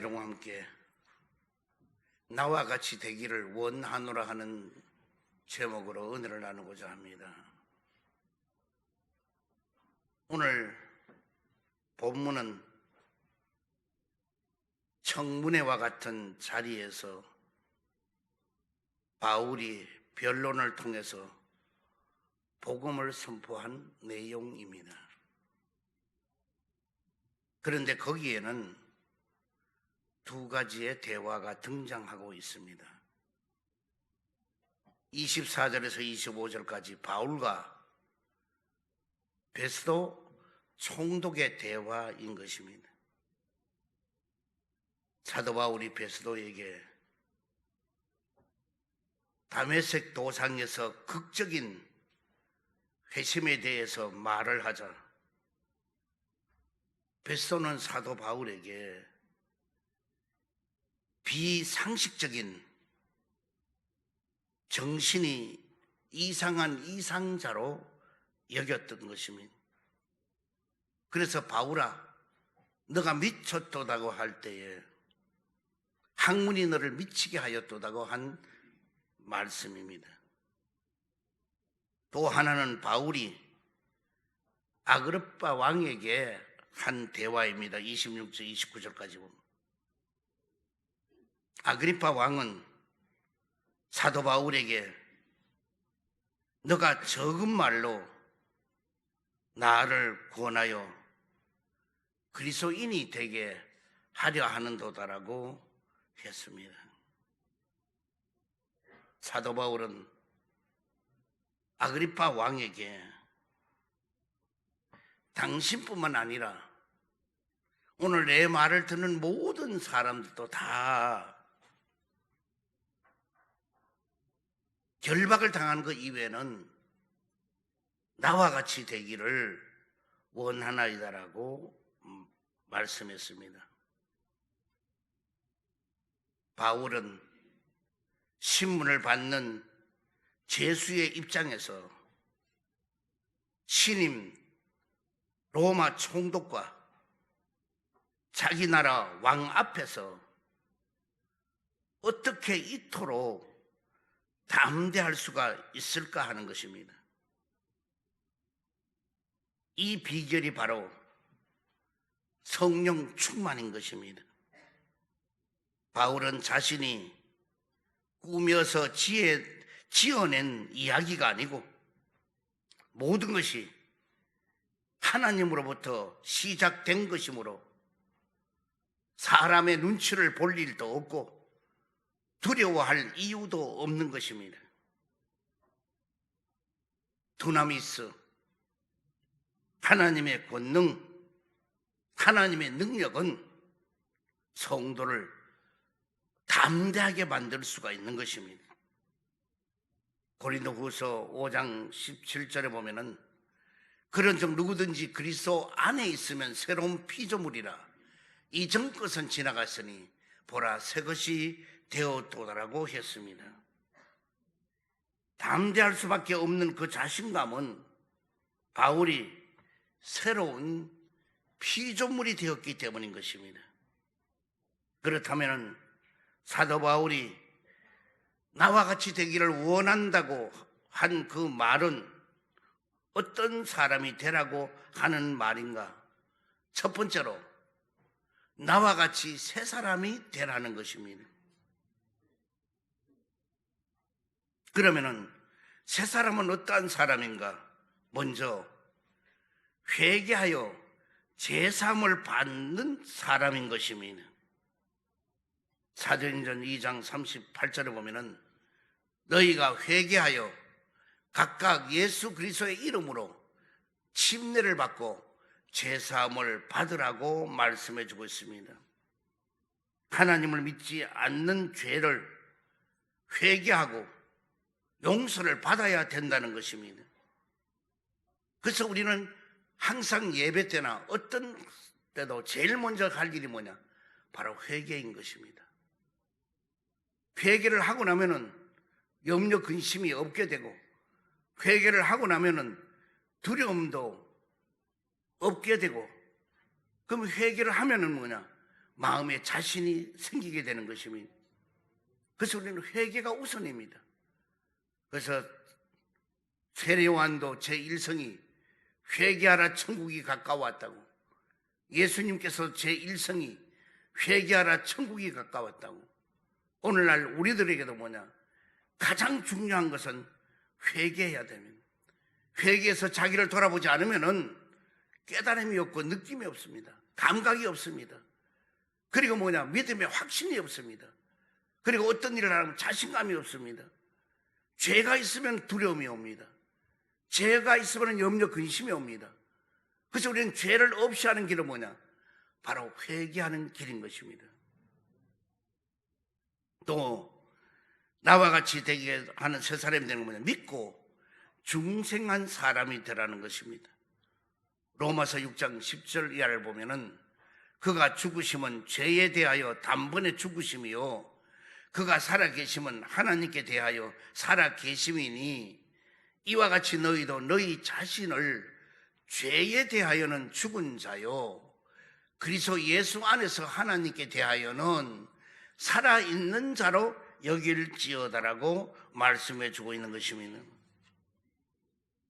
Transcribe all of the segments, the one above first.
여러분과 함께 나와 같이 되기를 원하노라 하는 제목으로 은혜를 나누고자 합니다. 오늘 본문은 청문회와 같은 자리에서 바울이 변론을 통해서 복음을 선포한 내용입니다. 그런데 거기에는 두 가지의 대화가 등장하고 있습니다. 24절에서 25절까지 바울과 베스도 총독의 대화인 것입니다. 사도 바울이 베스도에게 다메섹 도상에서 극적인 회심에 대해서 말을 하자 베스도는 사도 바울에게 비상식적인 정신이 이상한 이상자로 여겼던 것입니다. 그래서 바울아, 너가 미쳤도다고 할 때에 학문이 너를 미치게 하였도다고 한 말씀입니다. 또 하나는 바울이 아그리빠 왕에게 한 대화입니다. 26절 29절까지 보면 아그리빠 왕은 사도 바울에게 너가 적은 말로 나를 권하여 그리스도인이 되게 하려 하는도다라고 했습니다. 사도 바울은 아그리빠 왕에게 당신뿐만 아니라 오늘 내 말을 듣는 모든 사람들도 다 결박을 당한 것 이외에는 나와 같이 되기를 원하나이다라고 말씀했습니다. 바울은 신문을 받는 죄수의 입장에서 신임 로마 총독과 자기 나라 왕 앞에서 어떻게 이토록 담대할 수가 있을까 하는 것입니다. 이 비결이 바로 성령 충만인 것입니다. 바울은 자신이 꾸며서 지어낸 이야기가 아니고 모든 것이 하나님으로부터 시작된 것이므로 사람의 눈치를 볼 일도 없고 두려워할 이유도 없는 것입니다. 두나미스, 하나님의 권능, 하나님의 능력은 성도를 담대하게 만들 수가 있는 것입니다. 고린도후서 5장 17절에 보면은 그런즉 누구든지 그리스도 안에 있으면 새로운 피조물이라 이전 것은 지나갔으니 보라 새 것이 되었도다라고 했습니다. 담대할 수밖에 없는 그 자신감은 바울이 새로운 피조물이 되었기 때문인 것입니다. 그렇다면 사도 바울이 나와 같이 되기를 원한다고 한 그 말은 어떤 사람이 되라고 하는 말인가? 첫 번째로 나와 같이 새 사람이 되라는 것입니다. 그러면은 새 사람은 어떠한 사람인가? 먼저 회개하여 제사함을 받는 사람인 것입니다. 사도행전 2장 38절에 보면은 너희가 회개하여 각각 예수 그리스도의 이름으로 침례를 받고 제사함을 받으라고 말씀해 주고 있습니다. 하나님을 믿지 않는 죄를 회개하고 용서를 받아야 된다는 것입니다. 그래서 우리는 항상 예배 때나 어떤 때도 제일 먼저 할 일이 뭐냐? 바로 회개인 것입니다. 회개를 하고 나면은 염려 근심이 없게 되고 회개를 하고 나면은 두려움도 없게 되고 그럼 회개를 하면은 뭐냐? 마음에 자신이 생기게 되는 것입니다. 그래서 우리는 회개가 우선입니다. 그래서 세례요한도 제1성이 회개하라 천국이 가까웠다고, 예수님께서 제1성이 회개하라 천국이 가까웠다고, 오늘날 우리들에게도 뭐냐, 가장 중요한 것은 회개해야 됩니다. 회개해서 자기를 돌아보지 않으면은 깨달음이 없고 느낌이 없습니다. 감각이 없습니다. 그리고 뭐냐, 믿음의 확신이 없습니다. 그리고 어떤 일을 하면 자신감이 없습니다. 죄가 있으면 두려움이 옵니다. 죄가 있으면 염려, 근심이 옵니다. 그래서 우리는 죄를 없이 하는 길은 뭐냐, 바로 회개하는 길인 것입니다. 또 나와 같이 되게 하는 새 사람이 되는 건 뭐냐, 믿고 중생한 사람이 되라는 것입니다. 로마서 6장 10절 이하를 보면은 그가 죽으심은 죄에 대하여 단번에 죽으심이요 그가 살아계심은 하나님께 대하여 살아계심이니 이와 같이 너희도 너희 자신을 죄에 대하여는 죽은 자요 그리스도 예수 안에서 하나님께 대하여는 살아있는 자로 여길지어다라고 말씀해 주고 있는 것입니다.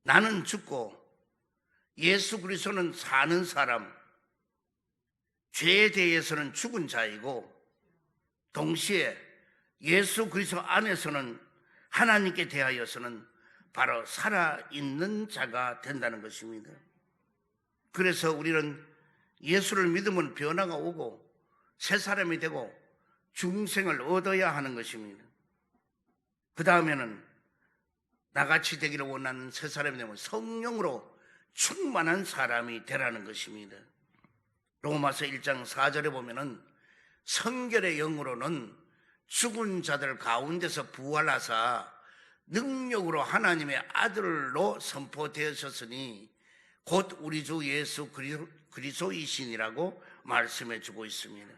나는 죽고 예수 그리스도는 사는 사람, 죄에 대해서는 죽은 자이고 동시에 예수 그리스도 안에서는 하나님께 대하여서는 바로 살아있는 자가 된다는 것입니다. 그래서 우리는 예수를 믿으면 변화가 오고 새 사람이 되고 중생을 얻어야 하는 것입니다. 그 다음에는 나같이 되기를 원하는 새 사람이 되면 성령으로 충만한 사람이 되라는 것입니다. 로마서 1장 4절에 보면은 성결의 영으로는 죽은 자들 가운데서 부활하사 능력으로 하나님의 아들로 선포되셨으니 곧 우리 주 예수 그리스도이시니라고 말씀해 주고 있습니다.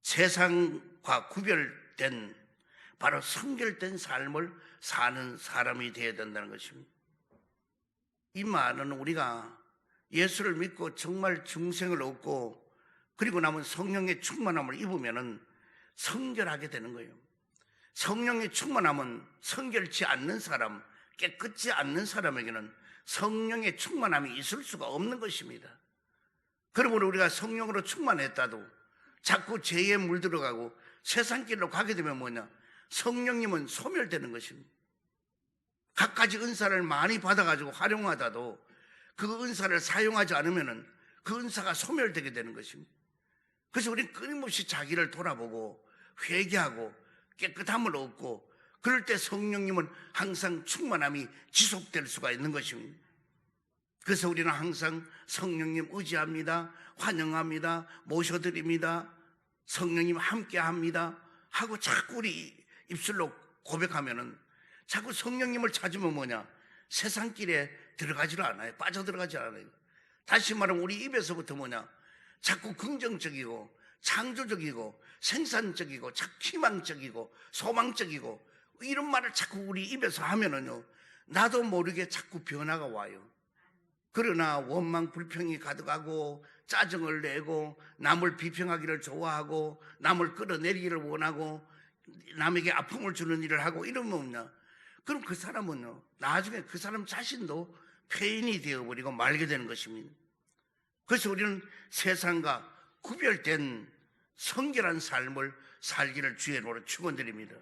세상과 구별된 바로 성결된 삶을 사는 사람이 되어야 된다는 것입니다. 이 말은 우리가 예수를 믿고 정말 중생을 얻고 그리고 남은 성령의 충만함을 입으면 성결하게 되는 거예요. 성령의 충만함은 성결치 않는 사람, 깨끗지 않는 사람에게는 성령의 충만함이 있을 수가 없는 것입니다. 그러므로 우리가 성령으로 충만했다도 자꾸 죄에 물들어가고 세상길로 가게 되면 뭐냐, 성령님은 소멸되는 것입니다. 갖가지 은사를 많이 받아가지고 활용하다도 그 은사를 사용하지 않으면 그 은사가 소멸되게 되는 것입니다. 그래서 우리는 끊임없이 자기를 돌아보고 회개하고 깨끗함을 얻고 그럴 때 성령님은 항상 충만함이 지속될 수가 있는 것입니다. 그래서 우리는 항상 성령님 의지합니다, 환영합니다, 모셔드립니다, 성령님 함께합니다 하고 자꾸 우리 입술로 고백하면은 자꾸 성령님을 찾으면 뭐냐, 세상길에 들어가지를 않아요. 빠져들어가지 않아요. 다시 말하면 우리 입에서부터 뭐냐, 자꾸 긍정적이고 창조적이고 생산적이고 희망적이고 소망적이고 이런 말을 자꾸 우리 입에서 하면은요, 나도 모르게 자꾸 변화가 와요. 그러나 원망 불평이 가득하고 짜증을 내고 남을 비평하기를 좋아하고 남을 끌어내리기를 원하고 남에게 아픔을 주는 일을 하고 이러면 뭐냐, 그럼 그 사람은요, 나중에 그 사람 자신도 폐인이 되어버리고 말게 되는 것입니다. 그래서 우리는 세상과 구별된 성결한 삶을 살기를 주의 이름으로 축원드립니다.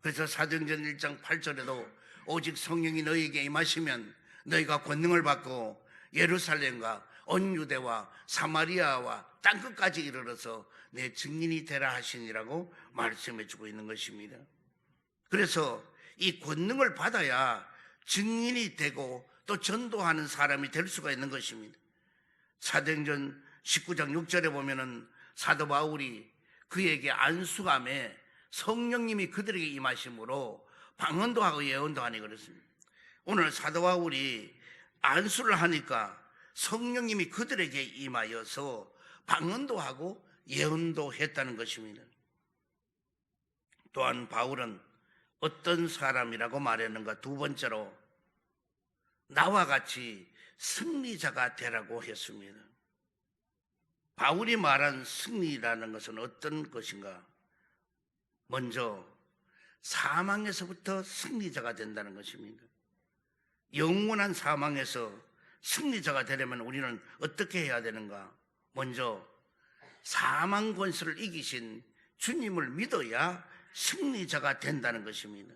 그래서 사도행전 1장 8절에도 오직 성령이 너희에게 임하시면 너희가 권능을 받고 예루살렘과 온 유대와 사마리아와 땅끝까지 이르러서 내 증인이 되라 하시니라고 말씀해 주고 있는 것입니다. 그래서 이 권능을 받아야 증인이 되고 또 전도하는 사람이 될 수가 있는 것입니다. 사도행전 19장 6절에 보면은 사도 바울이 그에게 안수함에 성령님이 그들에게 임하심으로 방언도 하고 예언도 하니 그렇습니다. 오늘 사도 바울이 안수를 하니까 성령님이 그들에게 임하여서 방언도 하고 예언도 했다는 것입니다. 또한 바울은 어떤 사람이라고 말했는가? 두 번째로 나와 같이 승리자가 되라고 했습니다. 바울이 말한 승리라는 것은 어떤 것인가? 먼저 사망에서부터 승리자가 된다는 것입니다. 영원한 사망에서 승리자가 되려면 우리는 어떻게 해야 되는가? 먼저 사망 권세를 이기신 주님을 믿어야 승리자가 된다는 것입니다.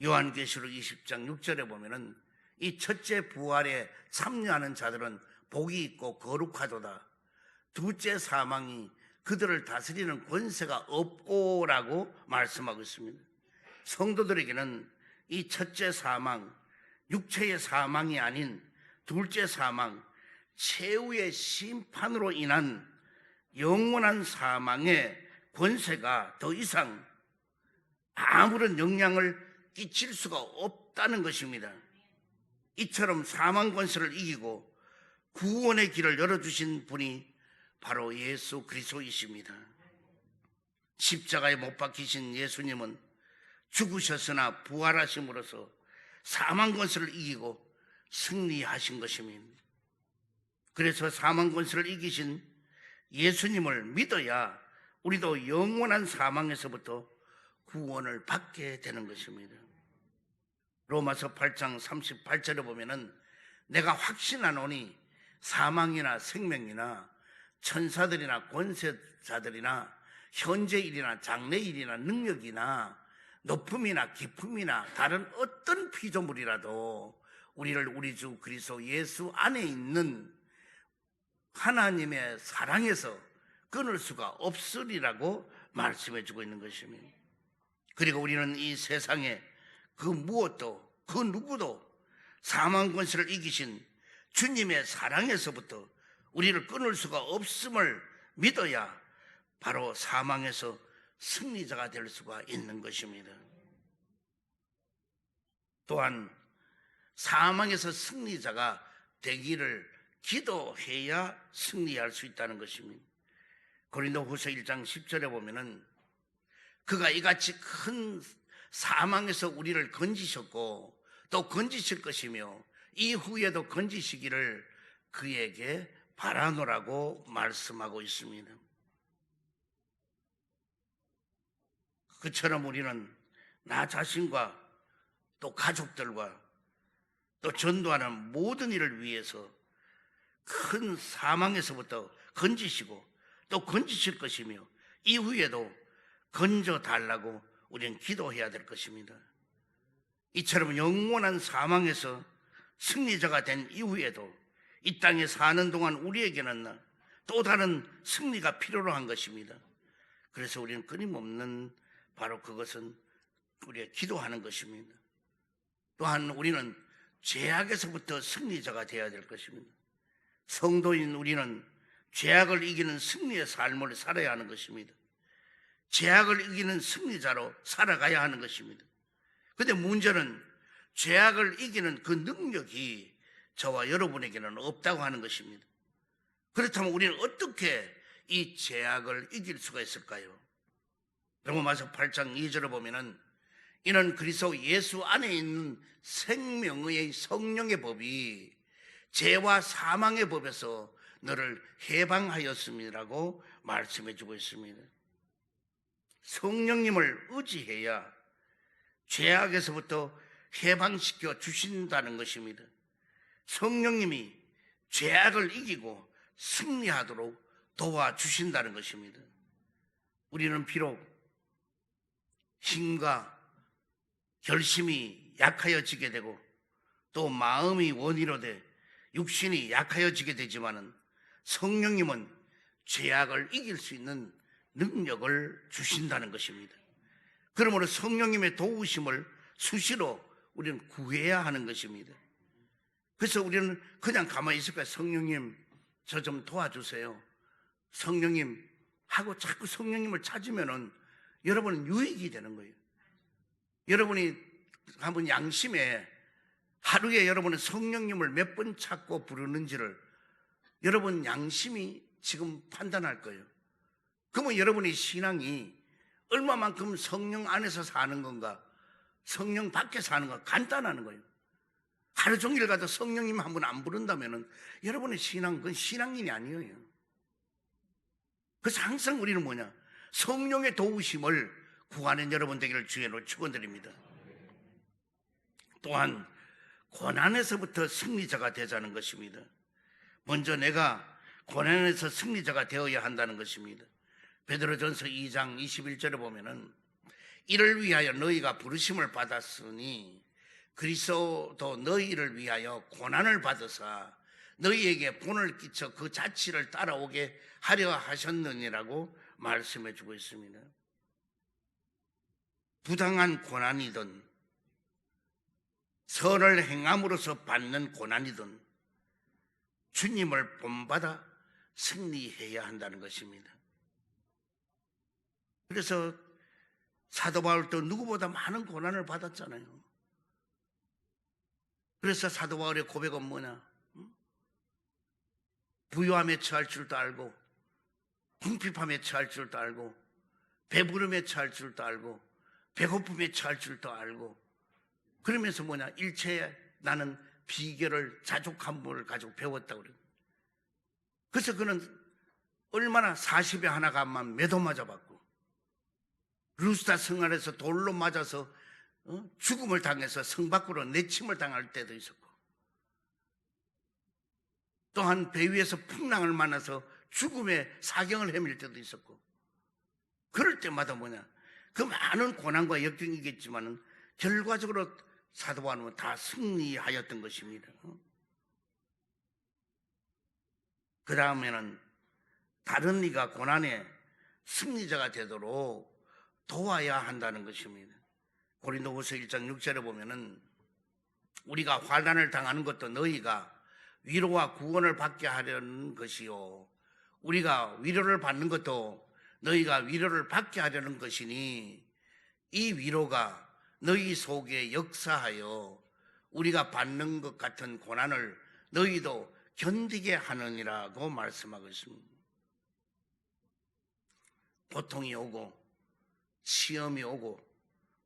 요한계시록 20장 6절에 보면은 이 첫째 부활에 참여하는 자들은 복이 있고 거룩하도다. 둘째 사망이 그들을 다스리는 권세가 없고라고 말씀하고 있습니다. 성도들에게는 이 첫째 사망, 육체의 사망이 아닌 둘째 사망, 최후의 심판으로 인한 영원한 사망의 권세가 더 이상 아무런 영향을 끼칠 수가 없다는 것입니다. 이처럼 사망 권세를 이기고 구원의 길을 열어주신 분이 바로 예수 그리스도이십니다. 십자가에 못 박히신 예수님은 죽으셨으나 부활하심으로써 사망 권세를 이기고 승리하신 것입니다. 그래서 사망 권세를 이기신 예수님을 믿어야 우리도 영원한 사망에서부터 구원을 받게 되는 것입니다. 로마서 8장 38절에 보면은 내가 확신하노니 사망이나 생명이나 천사들이나 권세자들이나 현재일이나 장래일이나 능력이나 높음이나 깊음이나 다른 어떤 피조물이라도 우리를 우리 주 그리스도 예수 안에 있는 하나님의 사랑에서 끊을 수가 없으리라고 말씀해 주고 있는 것입니다. 그리고 우리는 이 세상에 그 무엇도 그 누구도 사망 권세를 이기신 주님의 사랑에서부터 우리를 끊을 수가 없음을 믿어야 바로 사망에서 승리자가 될 수가 있는 것입니다. 또한 사망에서 승리자가 되기를 기도해야 승리할 수 있다는 것입니다. 고린도후서 1장 10절에 보면은 그가 이같이 큰 사망에서 우리를 건지셨고 또 건지실 것이며 이후에도 건지시기를 그에게 바라노라고 말씀하고 있습니다. 그처럼 우리는 나 자신과 또 가족들과 또 전도하는 모든 일을 위해서 큰 사망에서부터 건지시고 또 건지실 것이며 이후에도 건져달라고 우리는 기도해야 될 것입니다. 이처럼 영원한 사망에서 승리자가 된 이후에도 이 땅에 사는 동안 우리에게는 또 다른 승리가 필요로 한 것입니다. 그래서 우리는 끊임없는 바로 그것은 우리가 기도하는 것입니다. 또한 우리는 죄악에서부터 승리자가 되어야 될 것입니다. 성도인 우리는 죄악을 이기는 승리의 삶을 살아야 하는 것입니다. 죄악을 이기는 승리자로 살아가야 하는 것입니다. 그런데 문제는 죄악을 이기는 그 능력이 저와 여러분에게는 없다고 하는 것입니다. 그렇다면 우리는 어떻게 이 죄악을 이길 수가 있을까요? 로마서 8장 2절을 보면은 이는 그리스도 예수 안에 있는 생명의 성령의 법이 죄와 사망의 법에서 너를 해방하였음이라고 말씀해 주고 있습니다. 성령님을 의지해야 죄악에서부터 해방시켜 주신다는 것입니다. 성령님이 죄악을 이기고 승리하도록 도와주신다는 것입니다. 우리는 비록 힘과 결심이 약하여지게 되고 또 마음이 원이로 돼 육신이 약하여지게 되지만은 성령님은 죄악을 이길 수 있는 능력을 주신다는 것입니다. 그러므로 성령님의 도우심을 수시로 우리는 구해야 하는 것입니다. 그래서 우리는 그냥 가만히 있을까요? 성령님, 저 좀 도와주세요. 성령님 하고 자꾸 성령님을 찾으면은 여러분은 유익이 되는 거예요. 여러분이 한번 양심에 하루에 여러분은 성령님을 몇 번 찾고 부르는지를 여러분 양심이 지금 판단할 거예요. 그러면 여러분의 신앙이 얼마만큼 성령 안에서 사는 건가, 성령 밖에 사는 건가 간단한 거예요. 하루 종일 가도 성령님 한 번 안 부른다면 여러분의 신앙, 그건 신앙인이 아니에요. 그래서 항상 우리는 뭐냐? 성령의 도우심을 구하는 여러분 되기를 주의로 축원드립니다. 또한 고난에서부터 승리자가 되자는 것입니다. 먼저 내가 고난에서 승리자가 되어야 한다는 것입니다. 베드로전서 2장 21절에 보면은 이를 위하여 너희가 부르심을 받았으니 그리스도도 너희를 위하여 고난을 받으사 너희에게 본을 끼쳐 그 자취를 따라오게 하려 하셨느니라고 말씀해 주고 있습니다. 부당한 고난이든 선을 행함으로써 받는 고난이든 주님을 본받아 승리해야 한다는 것입니다. 그래서 사도 바울도 누구보다 많은 고난을 받았잖아요. 그래서 사도 바울의 고백은 뭐냐? 부요함에 처할 줄도 알고 궁핍함에 처할 줄도 알고 배부름에 처할 줄도 알고 배고픔에 처할 줄도 알고 그러면서 뭐냐? 일체에 나는 비결을 자족함을 가지고 배웠다고 그래요. 그래서 그는 얼마나 40에 하나가만 매도 맞아봤고 루스다 성 안에서 돌로 맞아서 죽음을 당해서 성 밖으로 내침을 당할 때도 있었고 또한 배 위에서 풍랑을 만나서 죽음의 사경을 헤맬 때도 있었고 그럴 때마다 뭐냐? 그 많은 고난과 역경이겠지만은 결과적으로 사도 바울은 다 승리하였던 것입니다. 그 다음에는 다른 이가 고난의 승리자가 되도록 도와야 한다는 것입니다. 고린도후서 1장 6절에 보면은 우리가 환난을 당하는 것도 너희가 위로와 구원을 받게 하려는 것이요 우리가 위로를 받는 것도 너희가 위로를 받게 하려는 것이니 이 위로가 너희 속에 역사하여 우리가 받는 것 같은 고난을 너희도 견디게 하느니라고 말씀하고 있습니다. 고통이 오고 시험이 오고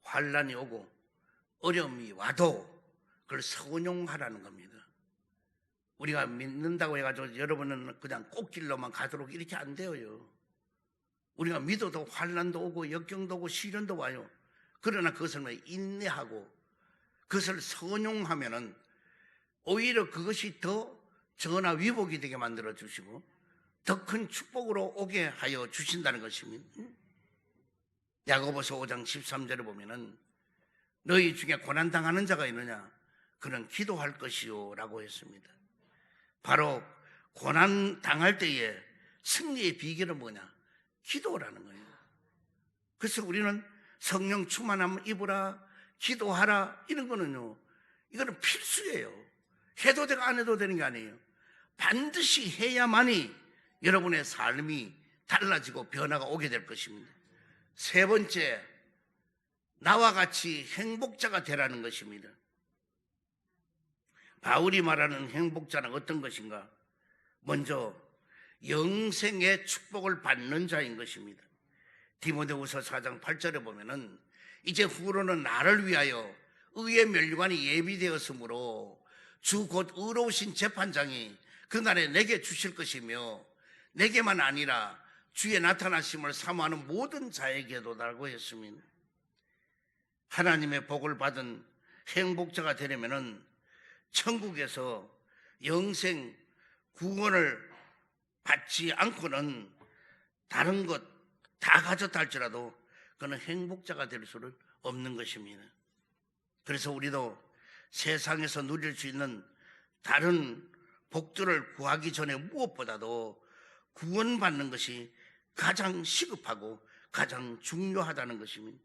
환난이 오고 어려움이 와도 그걸 선용하라는 겁니다. 우리가 믿는다고 해가지고 여러분은 그냥 꽃길로만 가도록 이렇게 안 돼요. 우리가 믿어도 환난도 오고 역경도 오고 시련도 와요. 그러나 그것을 인내하고 그것을 선용하면은 오히려 그것이 더 전화위복이 되게 만들어 주시고 더 큰 축복으로 오게 하여 주신다는 것입니다. 야고보서 5장 13절에 보면은 너희 중에 고난당하는 자가 있느냐? 그는 기도할 것이요 라고 했습니다. 바로 고난 당할 때에 승리의 비결은 뭐냐? 기도라는 거예요. 그래서 우리는 성령 충만함 입으라, 기도하라 이런 거는요, 이거는 필수예요. 해도 되고 안 해도 되는 게 아니에요. 반드시 해야만이 여러분의 삶이 달라지고 변화가 오게 될 것입니다. 세 번째, 나와 같이 행복자가 되라는 것입니다. 바울이 말하는 행복자는 어떤 것인가? 먼저 영생의 축복을 받는 자인 것입니다. 디모데후서 4장 8절에 보면은 이제 후로는 나를 위하여 의의 면류관이 예비되었으므로 주 곧 의로우신 재판장이 그날에 내게 주실 것이며 내게만 아니라 주의 나타나심을 사모하는 모든 자에게도라고 했습니다. 하나님의 복을 받은 행복자가 되려면은 천국에서 영생 구원을 받지 않고는 다른 것 다 가졌다 할지라도 그는 행복자가 될 수는 없는 것입니다. 그래서 우리도 세상에서 누릴 수 있는 다른 복들을 구하기 전에 무엇보다도 구원받는 것이 가장 시급하고 가장 중요하다는 것입니다.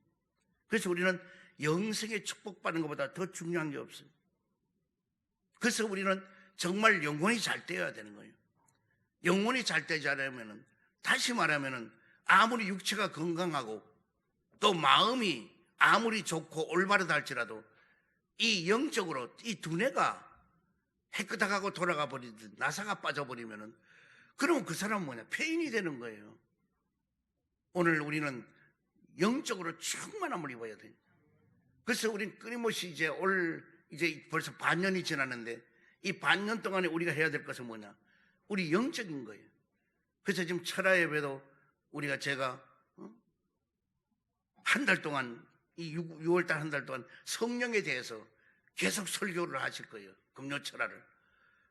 그래서 우리는 영생의 축복받는 것보다 더 중요한 게 없어요. 그래서 우리는 정말 영혼이 잘 되어야 되는 거예요. 영혼이 잘 되지 않으면, 다시 말하면 아무리 육체가 건강하고 또 마음이 아무리 좋고 올바르다 할지라도 이 영적으로 이 두뇌가 해끄덕하고 돌아가 버리듯 나사가 빠져버리면은 그러면 그 사람은 뭐냐? 폐인이 되는 거예요. 오늘 우리는 영적으로 충만함을 입어야 돼요. 그래서 우리는 끊임없이 이제 벌써 반년이 지났는데 이 반년 동안에 우리가 해야 될 것은 뭐냐? 우리 영적인 거예요. 그래서 지금 철야 예배도 제가 한 달 동안, 이 6월달 한 달 동안 성령에 대해서 계속 설교를 하실 거예요. 금요철화를.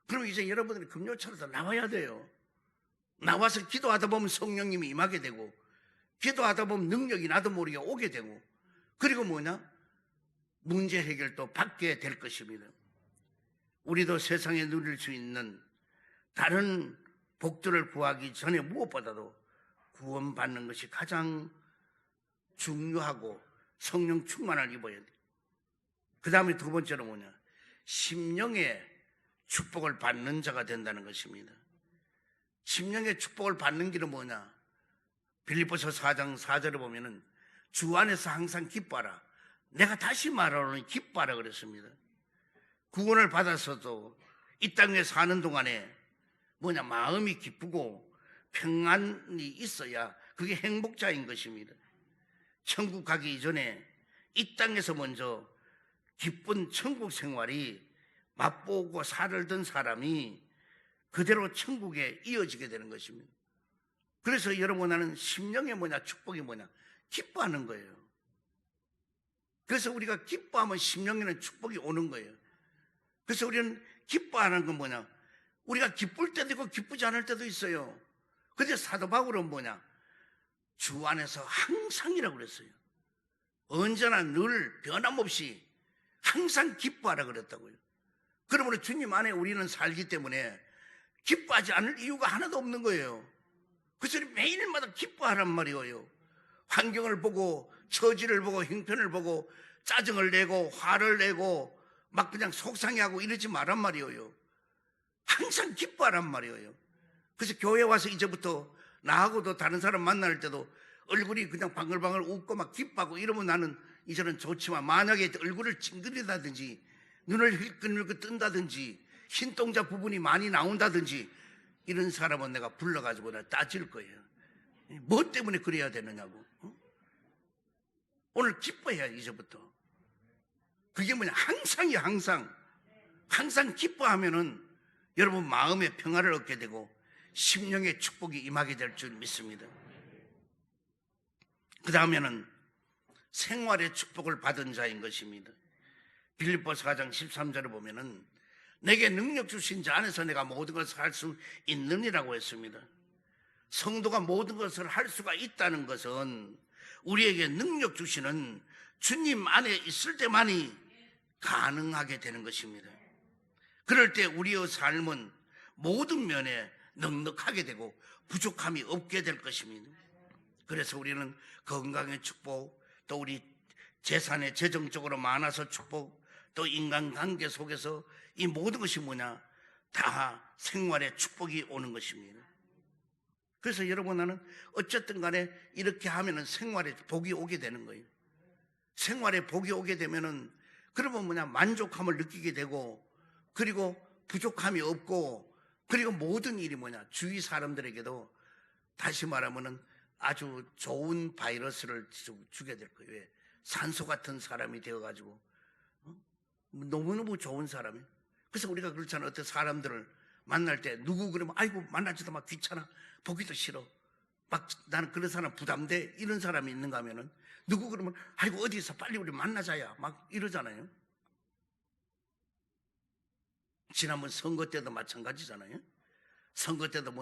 그럼 이제 여러분들이 금요철화도 나와야 돼요. 나와서 기도하다 보면 성령님이 임하게 되고, 기도하다 보면 능력이 나도 모르게 오게 되고, 그리고 문제 해결도 받게 될 것입니다. 우리도 세상에 누릴 수 있는 다른 복들을 구하기 전에 무엇보다도 구원받는 것이 가장 중요하고 성령 충만을 입어야 돼. 그 다음에 두 번째로 심령의 축복을 받는 자가 된다는 것입니다. 심령의 축복을 받는 길은 빌립보서 4장 4절에 보면은 주 안에서 항상 기뻐하라. 내가 다시 말하노니 기뻐하라 그랬습니다. 구원을 받아서도 이 땅에 사는 동안에 마음이 기쁘고 평안이 있어야 그게 행복자인 것입니다. 천국 가기 이전에 이 땅에서 먼저 기쁜 천국 생활이 맛보고 살던 사람이 그대로 천국에 이어지게 되는 것입니다. 그래서 여러분, 나는 심령의 축복이 기뻐하는 거예요. 그래서 우리가 기뻐하면 심령에는 축복이 오는 거예요. 그래서 우리는 기뻐하는 건 우리가 기쁠 때도 있고 기쁘지 않을 때도 있어요. 근데 사도 바울은 주 안에서 항상이라고 그랬어요. 언제나 늘 변함없이 항상 기뻐하라 그랬다고요. 그러므로 주님 안에 우리는 살기 때문에 기뻐하지 않을 이유가 하나도 없는 거예요. 그래서 매일마다 기뻐하란 말이에요. 환경을 보고, 처지를 보고, 형편을 보고 짜증을 내고 화를 내고 막 그냥 속상해하고 이러지 말란 말이에요. 항상 기뻐하란 말이에요. 그래서 교회 와서 이제부터 나하고도 다른 사람 만날 때도 얼굴이 그냥 방글방글 웃고 막 기뻐하고 이러면 나는 이제는 좋지만, 만약에 얼굴을 찡그리다든지 눈을 흘끗흘끗 뜬다든지 흰동자 부분이 많이 나온다든지 이런 사람은 내가 불러가지고 내가 따질 거예요. 뭐 때문에 그래야 되느냐고. 오늘 기뻐해야 이제부터. 그게 항상이야. 항상 기뻐하면은 여러분 마음의 평화를 얻게 되고 심령의 축복이 임하게 될 줄 믿습니다. 그 다음에는 생활의 축복을 받은 자인 것입니다. 빌립보서 4장 13절에 보면은 내게 능력 주신 자 안에서 내가 모든 것을 할 수 있느니라고 했습니다. 성도가 모든 것을 할 수가 있다는 것은 우리에게 능력 주시는 주님 안에 있을 때만이 가능하게 되는 것입니다. 그럴 때 우리의 삶은 모든 면에 넉넉하게 되고 부족함이 없게 될 것입니다. 그래서 우리는 건강의 축복, 또 우리 재산의 재정적으로 많아서 축복, 또 인간관계 속에서 이 모든 것이 다 생활의 축복이 오는 것입니다. 그래서 여러분, 나는 어쨌든 간에 이렇게 하면은 생활에 복이 오게 되는 거예요. 생활에 복이 오게 되면은 그러면 만족함을 느끼게 되고, 그리고 부족함이 없고, 그리고 모든 일이 주위 사람들에게도 다시 말하면은 아주 좋은 바이러스를 주게 될 거예요. 왜? 산소 같은 사람이 되어가지고 너무너무 좋은 사람이. 그래서 우리가 그렇잖아요. 어떤 사람들을 만날 때 누구 그러면 아이고 만나지도 막 귀찮아, 보기도 싫어, 막 나는 그런 사람 부담돼, 이런 사람이 있는가 하면은 누구 그러면 아이고 어디서 빨리 우리 만나자야 막 이러잖아요. 지난번 선거 때도 마찬가지잖아요. 선거 때도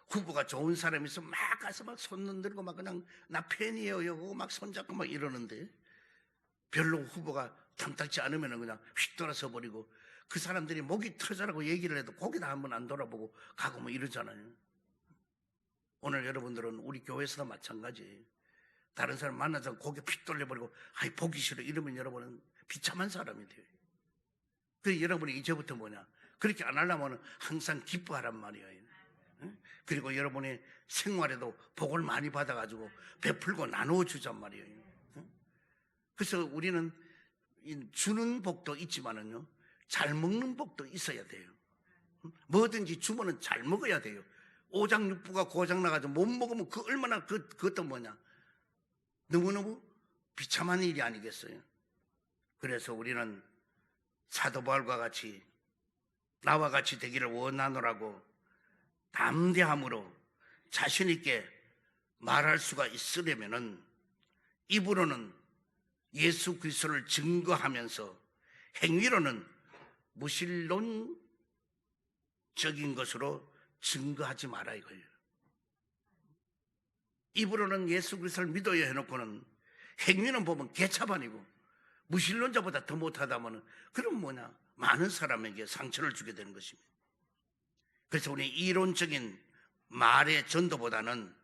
후보가 좋은 사람이 있으면 막 가서 막 손 흔들고 막 그냥 나 팬이에요 이러고 막 손잡고 막 이러는데, 별로 후보가 탐탁지 않으면 그냥 휙 돌아서 버리고, 그 사람들이 목이 터져라고 얘기를 해도 거기다 한번 안 돌아보고 가고 뭐 이러잖아요. 오늘 여러분들은 우리 교회에서도 마찬가지예요. 다른 사람 만나자고 고개 휙 돌려버리고 아이 보기 싫어 이러면 여러분은 비참한 사람이 돼요. 그래서 여러분이 이제부터 그렇게 안 하려면 항상 기뻐하란 말이에요. 그리고 여러분의 생활에도 복을 많이 받아가지고 베풀고 나누어 주잔 말이에요. 그래서 우리는 주는 복도 있지만은요, 잘 먹는 복도 있어야 돼요. 뭐든지 주면은 잘 먹어야 돼요. 오장육부가 고장 나가지고 못 먹으면 그 얼마나 그것도 너무너무 비참한 일이 아니겠어요. 그래서 우리는 사도 바울과 같이 나와 같이 되기를 원하노라고 담대함으로 자신 있게 말할 수가 있으려면은 입으로는 예수 그리스도를 증거하면서 행위로는 무신론적인 것으로 증거하지 마라 이거예요. 입으로는 예수 그리스도를 믿어야 해놓고는 행위는 보면 개차반이고 무신론자보다 더 못하다면 그럼 뭐냐? 많은 사람에게 상처를 주게 되는 것입니다. 그래서 우리 이론적인 말의 전도보다는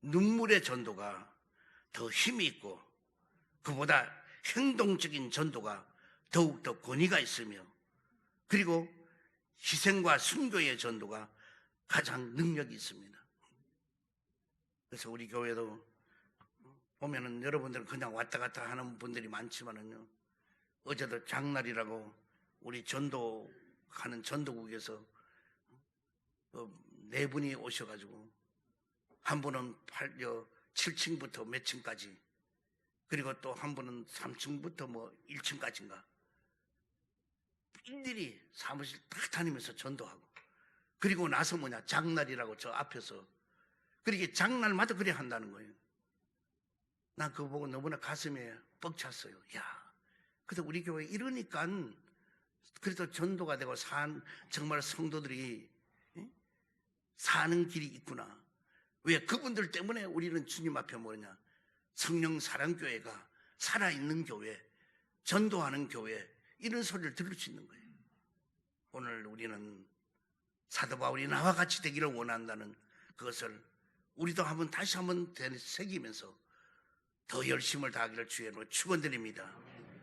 눈물의 전도가 더 힘이 있고 그보다 행동적인 전도가 더욱더 권위가 있으며 그리고 희생과 순교의 전도가 가장 능력이 있습니다. 그래서 우리 교회도 보면은 여러분들은 그냥 왔다 갔다 하는 분들이 많지만은요, 어제도 장날이라고 우리 전도하는 전도국에서 4분이 오셔가지고 한 분은 7층부터 몇 층까지 그리고 또 한 분은 3층부터 뭐 1층까지인가 일일이 사무실 딱 다니면서 전도하고 그리고 나서 뭐냐 장날이라고 저 앞에서 그렇게 장날마다 그래 한다는 거예요. 난 그거 보고 너무나 가슴에 벅찼어요. 야, 그래서 우리 교회 이러니까 그래도 전도가 되고 정말 성도들이 사는 길이 있구나. 왜? 그분들 때문에 우리는 주님 앞에 뭐냐 성령 사랑교회가 살아있는 교회, 전도하는 교회 이런 소리를 들을 수 있는 거예요. 오늘 우리는 사도 바울이 나와 같이 되기를 원한다는 그것을 우리도 다시 한번 새기면서 더 열심을 다하기를 주의 이름으로 축원드립니다.